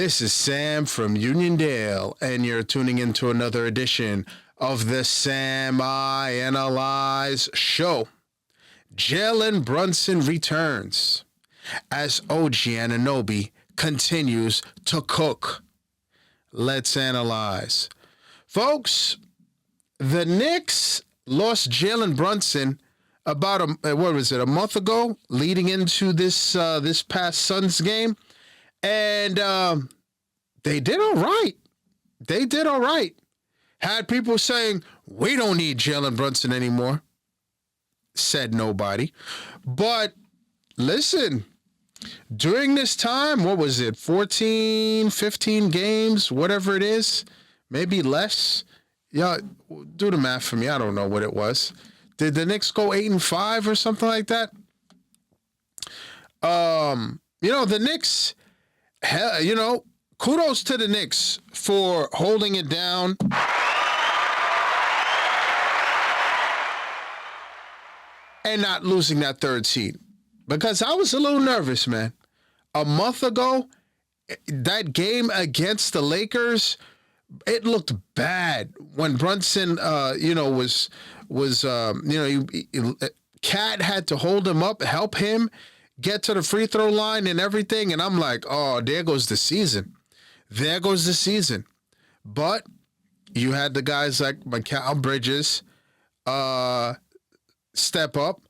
This is Sam from Uniondale, and you're tuning into another edition of the Sam I Analyze Show. Jalen Brunson returns as OG Anunoby continues to cook. Let's analyze. Folks, the Knicks lost Jalen Brunson about a month ago, leading into this past Suns game. And they did all right. They did all right. Had people saying, we don't need Jalen Brunson anymore. Said nobody. But listen, during this time, what was it, 14, 15 games, whatever it is, maybe less. Yeah, do the math for me. I don't know what it was. Did the Knicks go 8-5 or something like that? The Knicks... kudos to the Knicks for holding it down. And not losing that third seed. Because I was a little nervous, man. A month ago, that game against the Lakers, it looked bad when Brunson, Cat had to hold him up, help him get to the free throw line and everything. And I'm like, oh, there goes the season. There goes the season. But you had the guys like Mikal Bridges step up.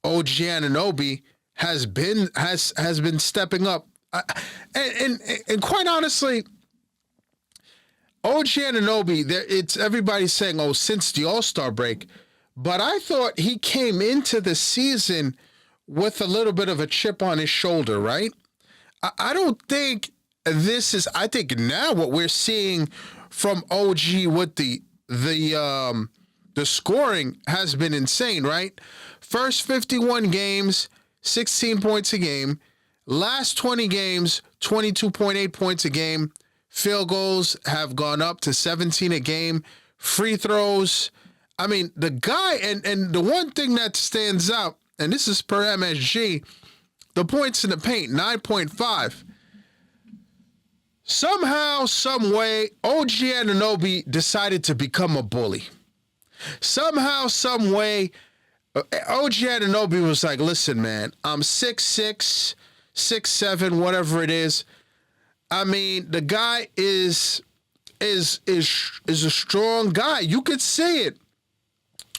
OG Anunoby has been stepping up. And quite honestly, OG Anunoby, it's everybody's saying, oh, since the All-Star break. But I thought he came into the season with a little bit of a chip on his shoulder, right? I don't think I think now what we're seeing from OG with the scoring has been insane, right? First 51 games, 16 points a game. Last 20 games, 22.8 points a game. Field goals have gone up to 17 a game. Free throws. I mean, the guy, and the one thing that stands out, and this is per MSG, the points in the paint, 9.5. Somehow, some way, OG Anunoby decided to become a bully. Somehow, some way, OG Anunoby was like, listen, man, I'm 6'6", 6'7", whatever it is. I mean, the guy is a strong guy. You could see it.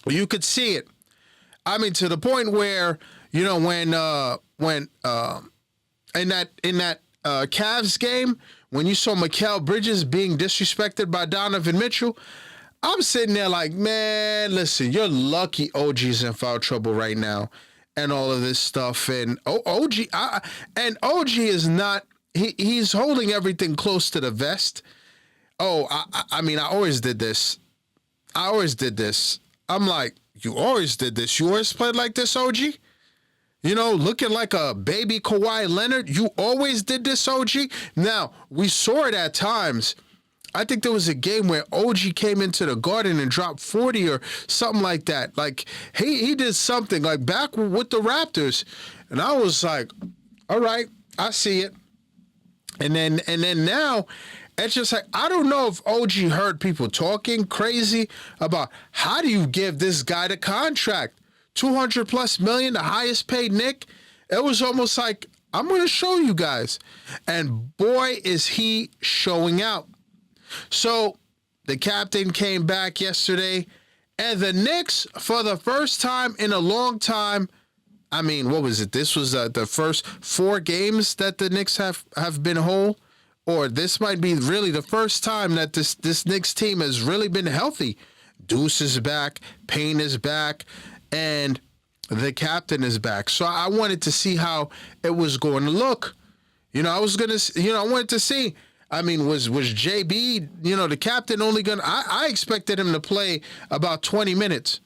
You could see it. I mean, to the point where, when in that Cavs game, when you saw Mikal Bridges being disrespected by Donovan Mitchell, I'm sitting there like, man, listen, you're lucky OG's in foul trouble right now and all of this stuff. And OG is not, he's holding everything close to the vest. Oh, I mean, I always did this. I'm like, you always did this. You always played like this, OG? Looking like a baby Kawhi Leonard. You always did this, OG? Now, we saw it at times. I think there was a game where OG came into the Garden and dropped 40 or something like that. Like, he did something, like back with the Raptors. And I was like, all right, I see it. And then now, it's just like, I don't know if OG heard people talking crazy about how do you give this guy the contract? $200+ million, the highest paid Knick. It was almost like, I'm going to show you guys. And boy, is he showing out. So the captain came back yesterday, and the Knicks, for the first time in a long time, I mean, what was it? This was the first 4 games that the Knicks have been whole. Or this might be really the first time that this Knicks team has really been healthy. Deuce is back, Payne is back, and the captain is back. So I wanted to see how it was going to look. I wanted to see. I mean, was JB, the captain only going to... I expected him to play about 20 minutes.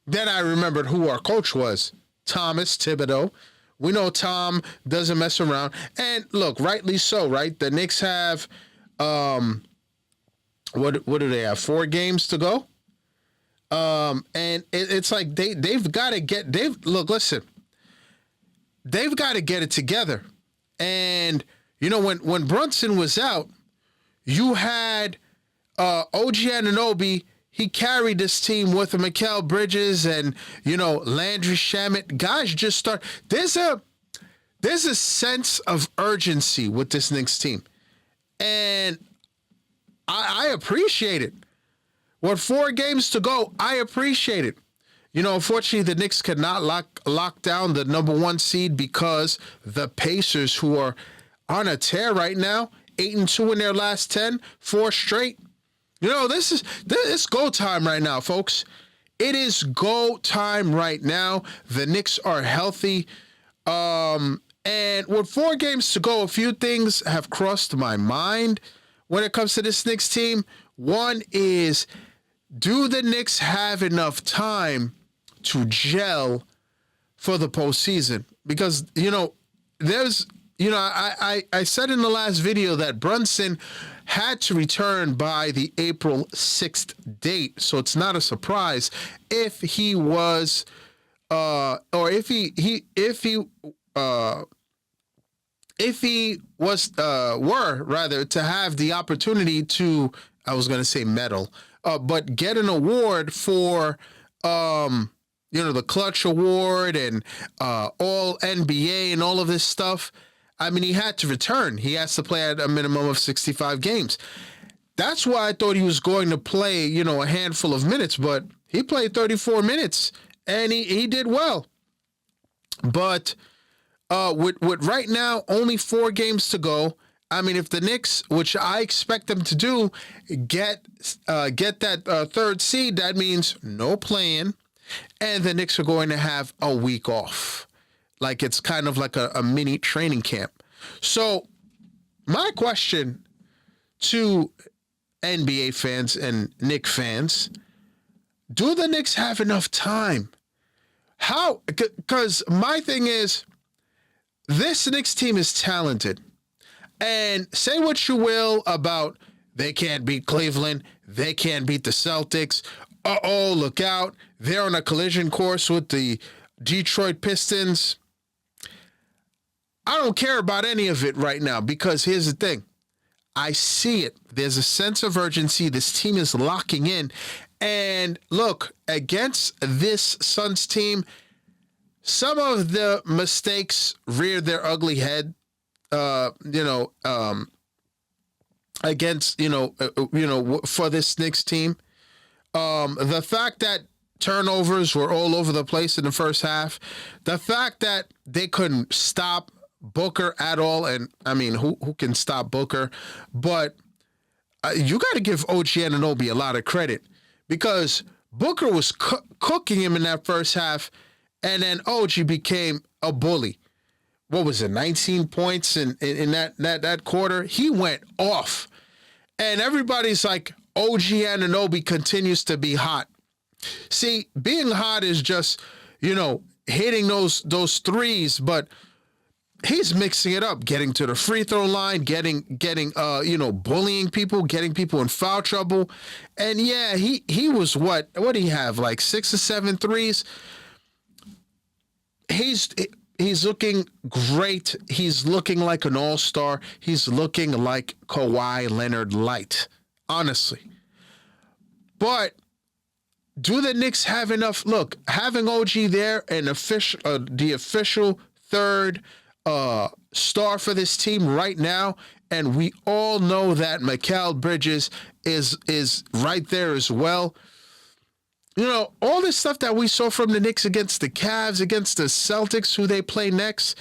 Then I remembered who our coach was, Thomas Thibodeau. We know Tom doesn't mess around. And look, rightly so, right? The Knicks have, what do they have? 4 games to go? And it's like they've got to get, listen, they've got to get it together. And, when Brunson was out, You had OG Anunoby. He carried this team with Mikal Bridges and, Landry Shamet. Guys just start. There's a sense of urgency with this Knicks team. And I appreciate it. With 4 games to go, I appreciate it. Unfortunately, the Knicks could not lock down the number 1 seed because the Pacers, who are on a tear right now, 8-2 in their last 10, 4 straight. It's go time right now, folks. It is go time right now. The Knicks are healthy. And with 4 games to go, a few things have crossed my mind when it comes to this Knicks team. One is, do the Knicks have enough time to gel for the postseason? Because, there's, I said in the last video that Brunson had to return by the April 6th date. So it's not a surprise if he was, or if he were rather to have the opportunity to, I was going to say medal, but get an award for, the Clutch Award and all NBA and all of this stuff. I mean, he had to return. He has to play at a minimum of 65 games. That's why I thought he was going to play, a handful of minutes, but he played 34 minutes and he did well. But with right now only 4 games to go, I mean, if the Knicks, which I expect them to do, get that 3rd seed, that means no play-in, and the Knicks are going to have a week off. Like, it's kind of like a mini training camp. So my question to NBA fans and Knicks fans, do the Knicks have enough time? How? Because my thing is, this Knicks team is talented. And say what you will about they can't beat Cleveland, they can't beat the Celtics. Uh-oh, look out. They're on a collision course with the Detroit Pistons. I don't care about any of it right now because here's the thing. I see it. There's a sense of urgency. This team is locking in. And look, against this Suns team, some of the mistakes reared their ugly head, against, for this Knicks team. The fact that turnovers were all over the place in the first half, the fact that they couldn't stop Booker at all, and I mean, who can stop Booker? But you got to give OG Anunoby a lot of credit because Booker was cooking him in that first half, and then OG became a bully. What was it, 19 points in that quarter? He went off, and everybody's like, OG Anunoby continues to be hot. See, being hot is just, hitting those threes, but he's mixing it up, getting to the free throw line, getting bullying people, getting people in foul trouble. And yeah, he was what did he have, like 6 or 7 threes? He's looking great. He's looking like an all-star. He's looking like Kawhi Leonard light, honestly. But do the Knicks have enough? Look, having OG there and the official 3rd star for this team right now, and we all know that Mikal Bridges is right there as well. All this stuff that we saw from the Knicks against the Cavs, against the Celtics, who they play next,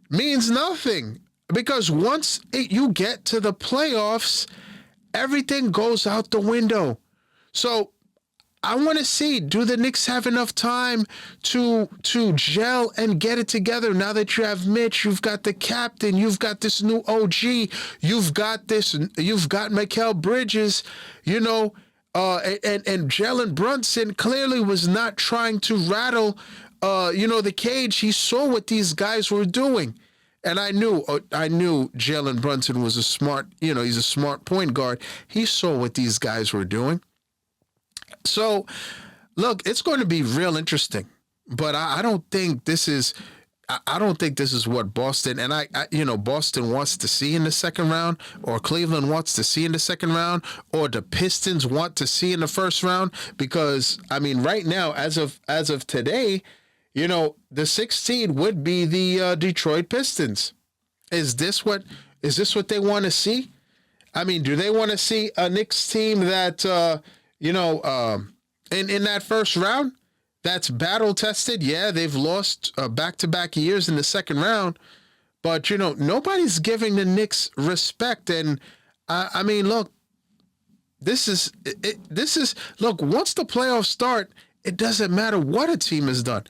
means nothing. Because once you get to the playoffs, everything goes out the window. So I want to see, do the Knicks have enough time to gel and get it together? Now that you have Mitch, you've got the captain, you've got this new OG, you've got Mikal Bridges, and Jalen Brunson clearly was not trying to rattle, the cage. He saw what these guys were doing. And I knew Jalen Brunson was he's a smart point guard. He saw what these guys were doing. So, look, it's going to be real interesting. But I don't think this is I don't think this is what Boston and Boston wants to see in the second round, or Cleveland wants to see in the second round, or the Pistons want to see in the first round. Because I mean, right now, as of today, the sixth seed would be the Detroit Pistons. Is this what they want to see? I mean, do they want to see a Knicks team that in that first round? That's battle tested. Yeah, they've lost back-to-back years in the second round, but nobody's giving the Knicks respect. And I mean, look, this is look. Once the playoffs start, it doesn't matter what a team has done.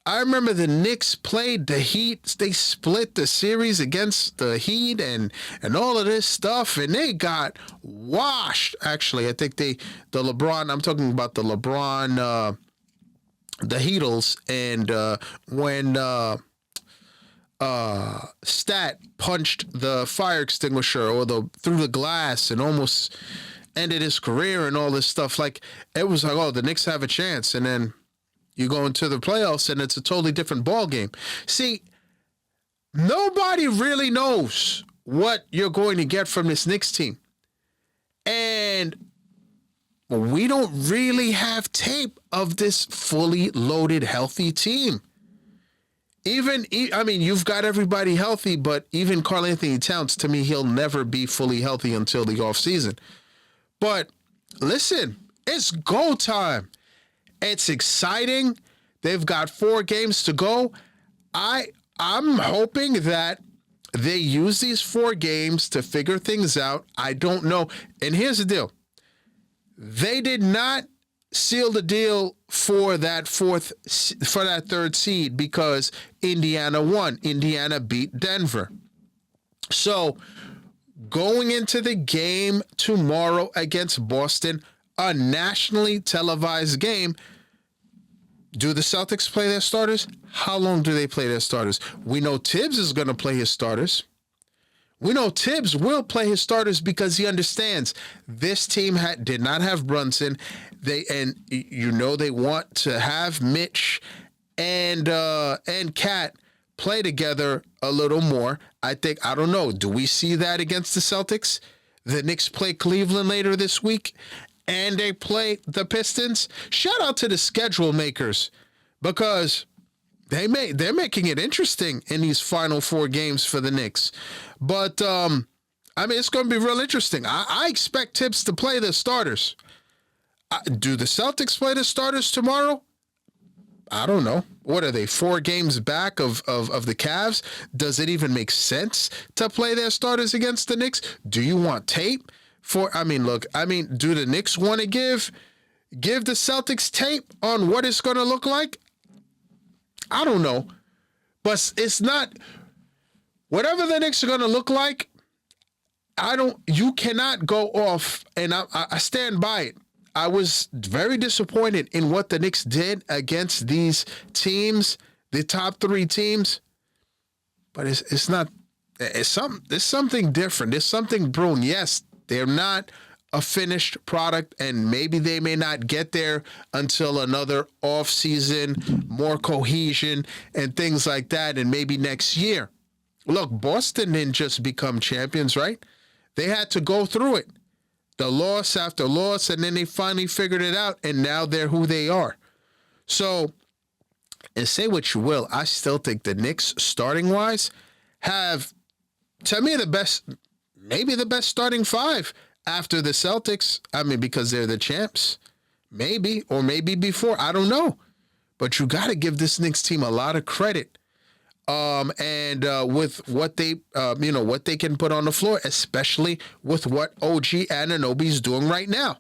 I remember the Knicks played the Heat. They split the series against the Heat and all of this stuff, and they got washed. Actually, I think the LeBron. I'm talking about the LeBron. The Heatles, and when Stat punched the fire extinguisher or through the glass and almost ended his career and all this stuff, like it was like, oh, the Knicks have a chance, and then you go into the playoffs and it's a totally different ball game. See, nobody really knows what you're going to get from this Knicks team, and we don't really have tape of this fully loaded, healthy team. You've got everybody healthy, but even Karl Anthony Towns, to me, he'll never be fully healthy until the offseason. But listen, it's go time. It's exciting. They've got 4 games to go. I'm hoping that they use these 4 games to figure things out. I don't know. And here's the deal. They did not seal the deal for that third seed because Indiana won. Indiana beat Denver. So going into the game tomorrow against Boston, a nationally televised game, do the Celtics play their starters? How long do they play their starters? We know Tibbs is going to play his starters. We know Tibbs will play his starters because he understands this team did not have Brunson. They want to have Mitch and Cat play together a little more. I don't know. Do we see that against the Celtics? The Knicks play Cleveland later this week, and they play the Pistons. Shout out to the schedule makers because they're making it interesting in these final 4 games for the Knicks. But, it's going to be real interesting. I expect Tibbs to play the starters. Do the Celtics play the starters tomorrow? I don't know. What are they, 4 games back of the Cavs? Does it even make sense to play their starters against the Knicks? Do you want tape? Do the Knicks want to give the Celtics tape on what it's going to look like? I don't know. But it's not... Whatever the Knicks are going to look like, you cannot go off, and I stand by it. I was very disappointed in what the Knicks did against these teams, the top 3 teams. But it's something different. There's something brewing. Yes, they're not a finished product, and maybe they may not get there until another off-season, more cohesion, and things like that, and maybe next year. Look, Boston didn't just become champions, right? They had to go through it. The loss after loss, and then they finally figured it out, and now they're who they are. So, and say what you will, I still think the Knicks, starting-wise, have, to me, maybe the best starting 5 after the Celtics. Because they're the champs. Maybe, or maybe before. I don't know. But you got to give this Knicks team a lot of credit. With what they can put on the floor, especially with what OG Anunoby's doing right now.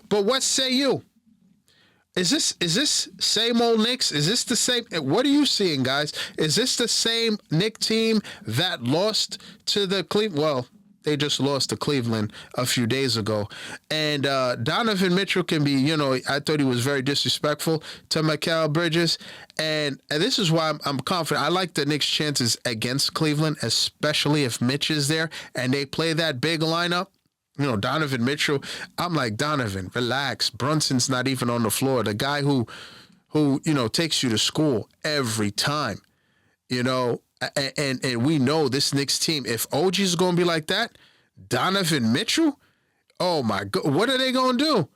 But what say you? Is this same old Knicks? Is this the same? What are you seeing, guys? Is this the same Knicks team that lost to the Cleveland? Well, they just lost to Cleveland a few days ago. And Donovan Mitchell can be, I thought he was very disrespectful to Mikal Bridges. And this is why I'm confident. I like the Knicks' chances against Cleveland, especially if Mitch is there and they play that big lineup. Donovan Mitchell, I'm like, Donovan, relax. Brunson's not even on the floor. The guy who takes you to school every time. You know, and we know this Knicks team, if OG's going to be like that, Donovan Mitchell, oh my God, what are they going to do?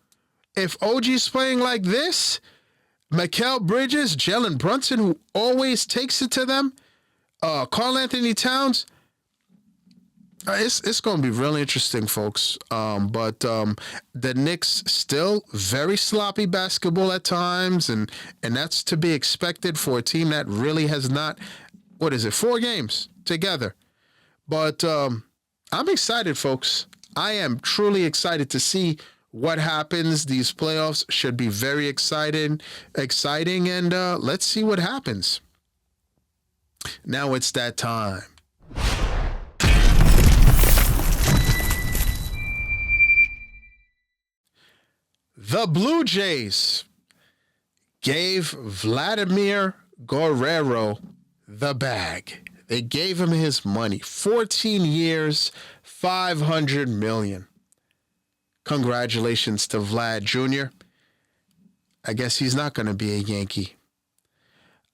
If OG's playing like this, Mikal Bridges, Jalen Brunson, who always takes it to them, Karl Anthony Towns, it's going to be really interesting, folks. But the Knicks still very sloppy basketball at times, and that's to be expected for a team that really has not, 4 games together. But I'm excited, folks. I am truly excited to see what happens. These playoffs should be very exciting, and let's see what happens. Now it's that time. The Blue Jays gave Vladimir Guerrero the bag. They gave him his money. 14 years, $500 million. Congratulations to Vlad Jr. I guess he's not going to be a Yankee.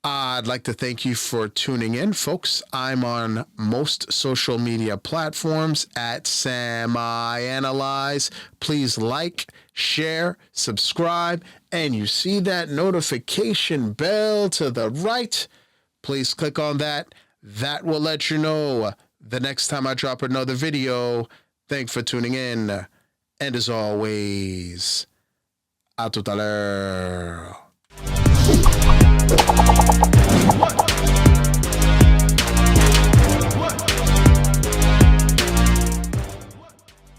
I'd like to thank you for tuning in, folks. I'm on most social media platforms at SamiAnalyze. Please like, share, subscribe, and you see that notification bell to the right. Please click on that. That will let you know the next time I drop another video. Thanks for tuning in. And as always, a tout à l'heure.